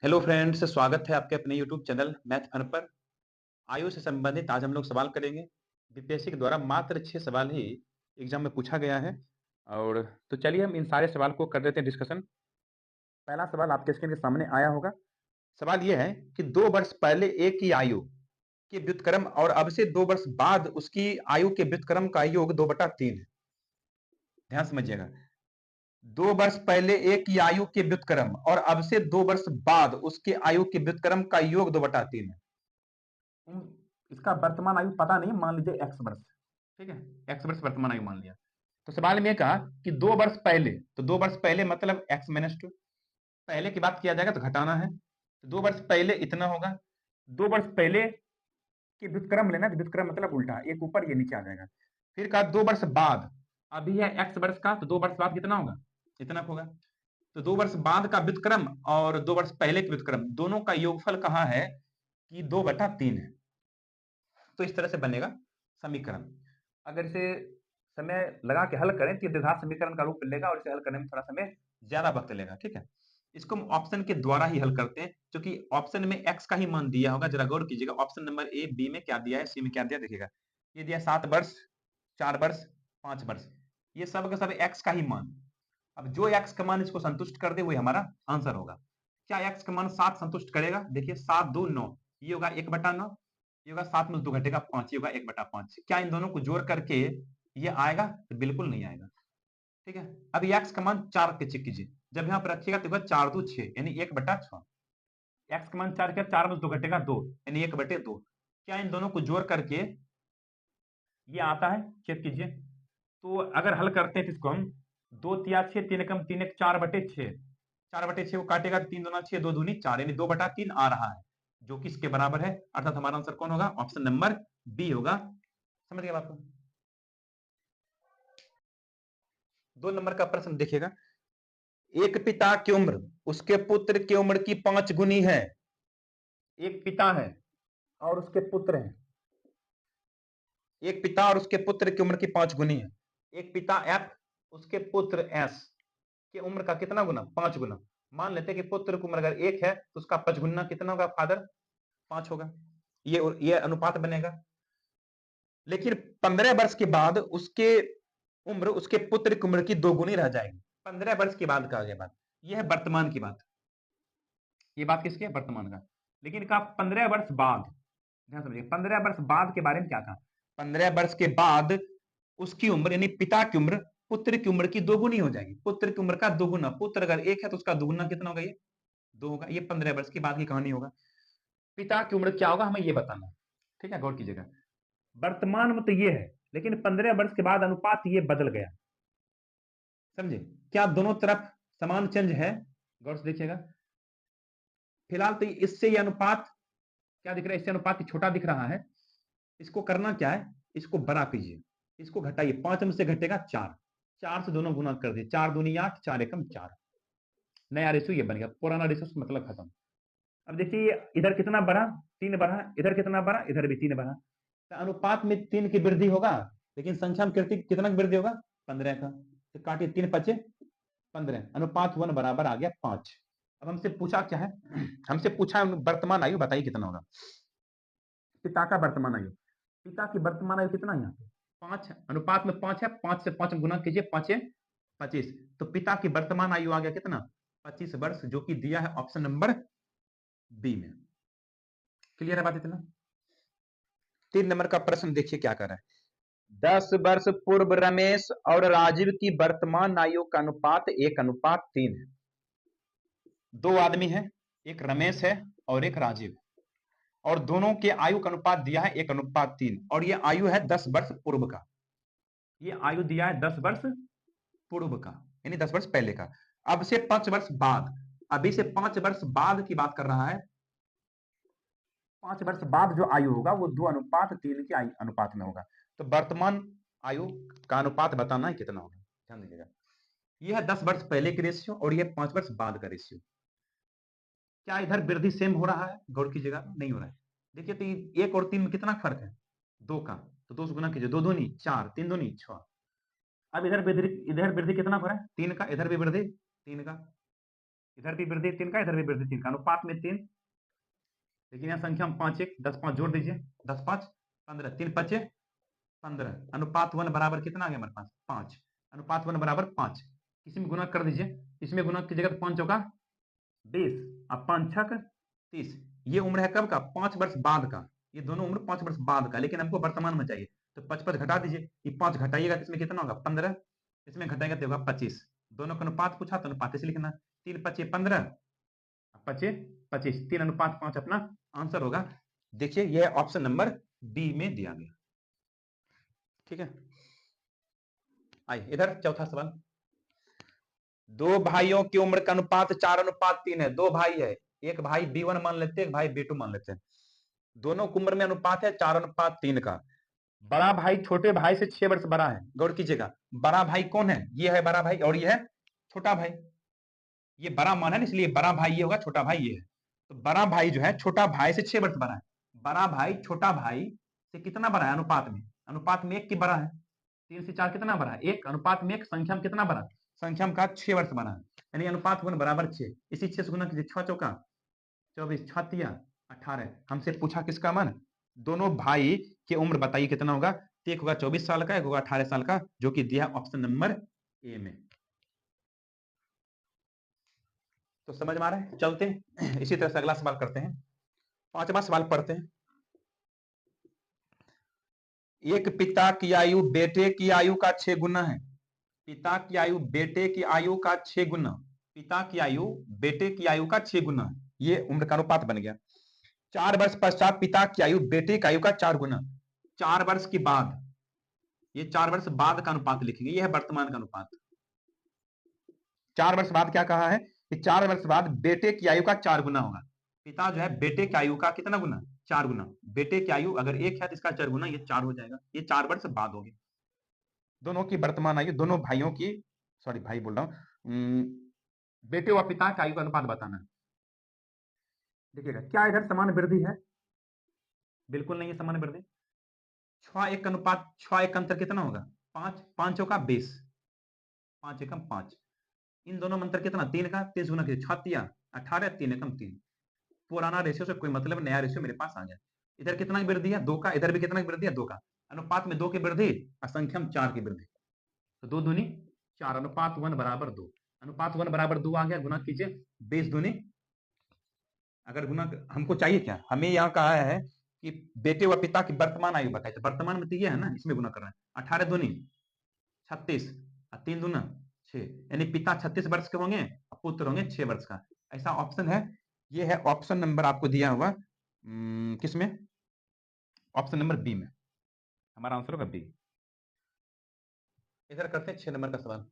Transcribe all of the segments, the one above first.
Hello friends, स्वागत है आपके अपने यूट्यूब चैनल मैथ फन पर। आयु से संबंधित आज हम लोग सवाल करेंगे। बीपीएससी के द्वारा मात्र 6 सवाल ही एग्जाम में पूछा गया है। और तो चलिए हम इन सारे सवाल को कर देते हैं डिस्कशन। पहला सवाल आपके स्क्रीन के सामने आया होगा। सवाल यह है कि 2 वर्ष पहले एक ही आयु के व्युत्क्रम और अब से 2 वर्ष बाद उसकी आयु के व्युत्क्रम का योग 2/3 है। ध्यान समझिएगा। 2 वर्ष पहले एक की आयु के व्युत्क्रम और अब से 2 वर्ष बाद उसके आयु के व्युत्क्रम का योग 2/3 है। इसका वर्तमान आयु पता नहीं, मान लीजिए एक्स वर्ष। ठीक है, एक्स वर्ष वर्तमान आयु मान लिया। तो सवाल में कहा कि 2 वर्ष पहले, तो 2 वर्ष पहले मतलब x-2। पहले की बात किया जाएगा तो घटाना है, तो 2 वर्ष पहले इतना होगा। 2 वर्ष पहले के व्युत्क्रम लेना, तो व्युत्क्रम मतलब उल्टा, एक ऊपर ये नीचे आ जाएगा। फिर कहा 2 वर्ष बाद, अभी है एक्स वर्ष का, तो 2 वर्ष बाद कितना होगा, इतना होगा। तो 2 वर्ष बाद का व्युत्क्रम और 2 वर्ष पहले के व्युत्क्रम दोनों का योगफल कहा है कि 2/3 है। तो इस तरह से बनेगा समीकरण। अगर इसे समय लगा के हल करें तो ये द्विघात समीकरण का रूप लेगा और इसे हल करने में थोड़ा समय ज्यादा वक्त लेगा। ठीक है, इसको हम ऑप्शन के द्वारा ही हल करते हैं, क्योंकि ऑप्शन में एक्स का ही मान दिया होगा। जरा गौर कीजिएगा, ऑप्शन नंबर ए, बी में क्या दिया है, सी में क्या दिया, देखिएगा। ये दिया 7 वर्ष, 4 वर्ष, 5 वर्ष, ये सब का सब एक्स का ही मान। अब जो एक्स का मान इसको संतुष्ट कर दे वही हमारा आंसर होगा। क्या एक्स का मान 7 संतुष्ट करेगा? देखिए 7 2 9, ये होगा 1/9, ये होगा 7 में 2 घटेगा 5, ये होगा 1/5। क्या इन दोनों को जोड़ करके ये आएगा? तो बिल्कुल नहीं आएगा। ठीक है, अब एक्स का मान 4 के चेक कीजिए, जब यहां पर रखिएगा तो 4 2 6 यानी 1/6। एक्स का मान 4 क्या, 4 में 2 घटेगा 2 यानी 1/2। क्या इन दोनों को जोड़ करके ये आता है? चेक कीजिए। तो अगर हल करते हैं तो इसको हम 2 तिया 6, 3 एकम 3 एक 4/6, 4/6 को काटेगा तो 3 दूना 6, 2 दूनी 4 यानी 2/3 आ रहा है, जो कि इसके बराबर है। अर्थात हमारा आंसर कौन होगा? ऑप्शन नंबर बी होगा। समझ गए बात को? 2 नंबर का प्रश्न देखिएगा। एक पिता की उम्र उसके पुत्र की उम्र की 5 गुनी है। एक पिता है और उसके पुत्र हैं, एक पिता और उसके पुत्र की उम्र की 5 गुनी है। एक पिता एफ, उसके पुत्र एस की उम्र का कितना गुना? 5 गुना। मान लेते हैं कि पुत्र की उम्र अगर 1 है तो उसका 5 गुना कितना होगा फादर? 5 होगा। ये अनुपात बनेगा। लेकिन 15 वर्ष के बाद उसके उम्र उसके पुत्र की उम्र की 2 गुनी रह जाएगी। 15 वर्ष के बाद का आगे बात, यह है वर्तमान की बात। ये बात किसकी है? वर्तमान का। लेकिन कहा 15 वर्ष बाद, ध्यान समझिए, 15 वर्ष बाद के बारे में क्या कहा? 15 वर्ष के बाद उसकी उम्र यानी पिता की उम्र पुत्र की उम्र की 2 गुनी हो जाएगी। पुत्र की उम्र का 2 गुना, पुत्र अगर 1 है तो उसका 2 गुना कितना होगा? ये 2 होगा। ये 15 वर्ष के बाद की कहानी होगा। पिता की उम्र क्या होगा हमें ये बताना है। ठीक है, गौर कीजिएगा। वर्तमान में तो ये है, लेकिन 15 वर्ष के बाद अनुपात ये बदल गया। समझे? क्या दोनों तरफ समान चेंज है? गौर से देखिएगा। फिलहाल तो इससे ये अनुपात क्या दिख रहा है? इससे अनुपात छोटा दिख रहा है। इसको करना क्या है? इसको बड़ा कीजिए, इसको घटाइए। 5 में से घटेगा 4, 4 से दोनों गुना कर दिए, 4 दूनी 8, 4 एकम 4। नया रेशियो ये बन गया, पुराना रेशियो से मतलब खत्म। अब देखिए इधर कितना बढ़ा? 3 बढ़ा। इधर कितना बढ़ा? इधर भी 3 बढ़ा। तो अनुपात में 3 की वृद्धि होगा, लेकिन संख्या में कितना की वृद्धि होगा? 15 का। तो काटिए, 3 5 15, अनुपात 1 बराबर आ गया 5। अब हमसे पूछा क्या है? हमसे पूछा वर्तमान आयु बताइए कितना होगा। पिता का वर्तमान आयु, पिता की वर्तमान आयु कितना है यहाँ पे? 5, अनुपात में 5 है, 5 से 5 गुना कीजिए, 5 25। तो पिता की वर्तमान आयु आ गया कितना? 25 वर्ष, जो कि दिया है ऑप्शन नंबर बी में। क्लियर है बात इतना? 3 नंबर का प्रश्न देखिए क्या कर रहा है। 10 वर्ष पूर्व रमेश और राजीव की वर्तमान आयु का अनुपात 1:3 है। 2 आदमी है, एक रमेश है और एक राजीव, और दोनों के आयु का अनुपात दिया है 1:3, और ये आयु है 10 वर्ष पूर्व का। ये आयु दिया है 10 वर्ष पूर्व का, यानी 10 वर्ष पहले का। अब से 5 वर्ष बाद, अभी से 5 वर्ष बाद की बात कर रहा है। 5 वर्ष बाद जो आयु होगा वो 2:3 के अनुपात में होगा। तो वर्तमान आयु का अनुपात बताना है कितना होगा। ध्यान दीजिएगा, यह है 10 वर्ष पहले की रेशियो और यह 5 वर्ष बाद का रेशियो। क्या इधर वृद्धि सेम हो रहा है? गौर कीजिएगा, नहीं हो रहा है। देखिए तो 1 और 3 में कितना फर्क है? 2 का। तो 2 से गुना कीजिए, 2 दूनी 4, 3 दूनी 6। अब इधर वृद्धि कितना हो रहा है? 3 का। इधर भी वृद्धि 3 का। इधर भी वृद्धि 3 का, इधर भी वृद्धि 3 का, अनुपात में 3। लेकिन यहाँ संख्या में 5 1 10 5 जोड़ दीजिए, 10 5 15, 3 5 15, अनुपात 1 बराबर कितना आ गया हमारे पास 5, अनुपात 1 बराबर 5। किसी में गुना कर दीजिए, इसमें गुना कीजिएगा तो 5 चौका 20 और 5 छक 30। ये उम्र है कब का, 5 वर्ष बाद का, ये दोनों उम्र 5 वर्ष बाद का, लेकिन हमको वर्तमान में चाहिए। तो 5 घटा दीजिए, ये 5 घटाइएगा तो इसमें कितना होगा 15, इसमें घटाएगा तो होगा 25। दोनों का अनुपात पूछा तो अनुपात से लिखना, 3 5 15 25 25, 3 अनुपात 5 अपना आंसर होगा। देखिए यह ऑप्शन नंबर बी में दिया गया। ठीक है, आइए इधर चौथा सवाल। दो भाइयों की उम्र का अनुपात 4:3 है। दो भाई है, एक भाई B1 मान लेते हैं, एक भाई B2 मान लेते हैं। दोनों की उम्र में अनुपात है 4:3 का। बड़ा भाई छोटे भाई से 6 वर्ष बड़ा है। गौर कीजिएगा, बड़ा भाई कौन है, ये है बड़ा भाई और ये है छोटा भाई। ये बड़ा मान है इसलिए बड़ा भाई ये होगा, छोटा भाई ये है। तो बड़ा भाई जो है छोटा भाई से 6 वर्ष बड़ा है। बड़ा भाई छोटा भाई से कितना बड़ा है अनुपात में, अनुपात में 1 की बड़ा है। 3 से 4 कितना बड़ा है 1, अनुपात में 1, संख्या में कितना बड़ा, संख्या में का 6 वर्ष बड़ा है, यानी अनुपात 1 बराबर 6। इसी 6 से गुना कीजिए, 6 चौका 24, 6 तिया 18। हमसे पूछा किसका मान, दोनों भाई की उम्र बताइए कितना होगा। तो एक होगा 24 साल का, एक होगा 18 साल का, जो कि दिया ऑप्शन नंबर ए में। तो समझ में आ रहा है, चलते हैं इसी तरह से अगला सवाल करते हैं। 5वां सवाल पढ़ते हैं। एक पिता की आयु बेटे की आयु का 6 गुना है। पिता की आयु बेटे की आयु का 6 गुना, पिता की आयु बेटे की आयु का 6 गुना, ये उम्र का अनुपात बन गया। 4 वर्ष पश्चात पिता की आयु बेटे की आयु का 4 गुना। 4 वर्ष के बाद, ये 4 वर्ष बाद का अनुपात लिखेंगे, ये है वर्तमान का अनुपात। 4 वर्ष बाद क्या कहा है कि 4 वर्ष बाद बेटे की आयु का 4 गुना होगा। पिता जो है बेटे की आयु का कितना गुना, 4 गुना। बेटे की आयु अगर 1 है तो इसका 4 गुना, ये 4 हो जाएगा। ये 4 वर्ष बाद होगी। दोनों की वर्तमान आयु, दोनों भाइयों की, सॉरी भाई बोल रहा हूं, बेटे व पिता की आयु का अनुपात बताना है। देखिएगा क्या इधर समान वृद्धि है, बिल्कुल नहीं है समान वृद्धि। 6 1 अनुपात, 6 1 अंतर कितना होगा 5, 5 का 20, 5 एकम 5। इन दोनों में अंतर कितना 3 का, 30 गुना कीजिए, 6 तिया 18, 3 एकम 3। पुराना रेशियो से कोई मतलब, नया रेशियो मेरे पास आ गया। इधर कितना की वृद्धि है 2 का, इधर भी कितना की वृद्धि है 2 का। अनुपात में 2 की वृद्धि और संख्या में 4 की वृद्धि, तो 2 दूनी 4, अनुपात 1 बराबर 2। अनुपात 1 बराबर 2 आ गया, गुना कीजिए 20 दूनी, अगर गुना हमको चाहिए क्या, हमें यहाँ कहा है कि बेटे व पिता की वर्तमान आयु बताए, तो वर्तमान में तो ये है ना, इसमें गुना करना है। 18 दूनी 36 और 3 दूना 6, यानी पिता 36 वर्ष के होंगे और पुत्र होंगे 6 वर्ष का। ऐसा ऑप्शन है, ये है ऑप्शन नंबर आपको दिया हुआ किसमें, ऑप्शन नंबर बी में। हमारा आंसर होगा बी। इधर करते हैं 6 नंबर का सवाल।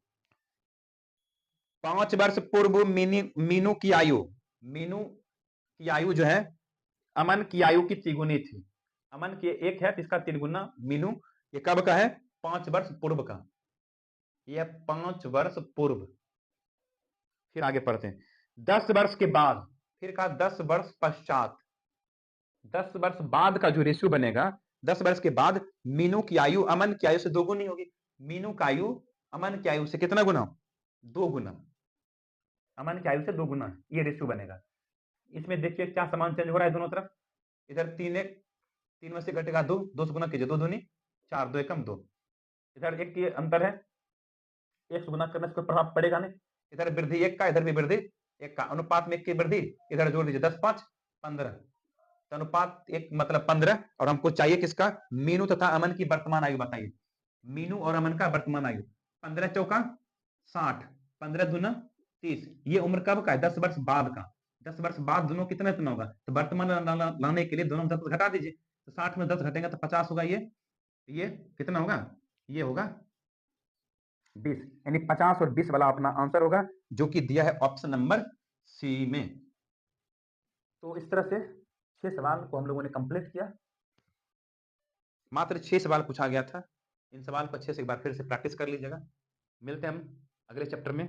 5 वर्ष पूर्व मीनू की आयु, मीनू की आयु जो है अमन की आयु की तिगुनी थी। अमन की 1 है तो इसका 3 गुना मीनू, ये कब का है 5 वर्ष पूर्व का, ये 5 वर्ष पूर्व। फिर आगे पढ़ते हैं 10 वर्ष के बाद, फिर कहा 10 वर्ष पश्चात। 10 वर्ष बाद का जो रेशियो बनेगा, 10 वर्ष के बाद मीनू की आयु अमन की आयु से 2 गुनी होगी। मीनू की आयु अमन की आयु से कितना गुना, 2 गुना। अमन की आयु से 2 गुना, ये रेशियो बनेगा। इसमें देखिए क्या समान चेंज हो रहा है दोनों तरफ। इधर 3 1, 3 में से घटेगा 2, 2 से गुना कीजिए, 2 दूनी 4, 2 एकम 2। इधर 1 की अंतर है, 1 से गुना करने से कोई प्रभाव पड़ेगा नहीं। इधर वृद्धि 1 का, इधर भी वृद्धि 1 का, अनुपात में 1 की वृद्धि, इधर जोड़ दीजिए 10 5 15, तो अनुपात 1 मतलब 15। और हमको चाहिए किसका, मीनू तथा अमन की वर्तमान आयु बताइए। मीनू और अमन का वर्तमान आयु 15 चौका 60, 15 दूना 30। ये उम्र कब का है 10 वर्ष बाद का। 10 वर्ष बाद दोनों कितना इतना होगा, तो वर्तमान लाने के लिए दोनों 10 घटा दीजिए, तो 60 में 10 घटेंगे तो 50 होगा। ये कितना होगा, ये होगा 20, यानी 50 और 20 वाला अपना आंसर होगा, जो कि दिया है ऑप्शन नंबर सी में। तो इस तरह से 6 सवाल को हम लोगों ने कंप्लीट किया। मात्र 6 सवाल पूछा गया था। इन सवाल को अच्छे से एक बार फिर से प्रैक्टिस कर लीजिएगा। मिलते हैं हम अगले चैप्टर में।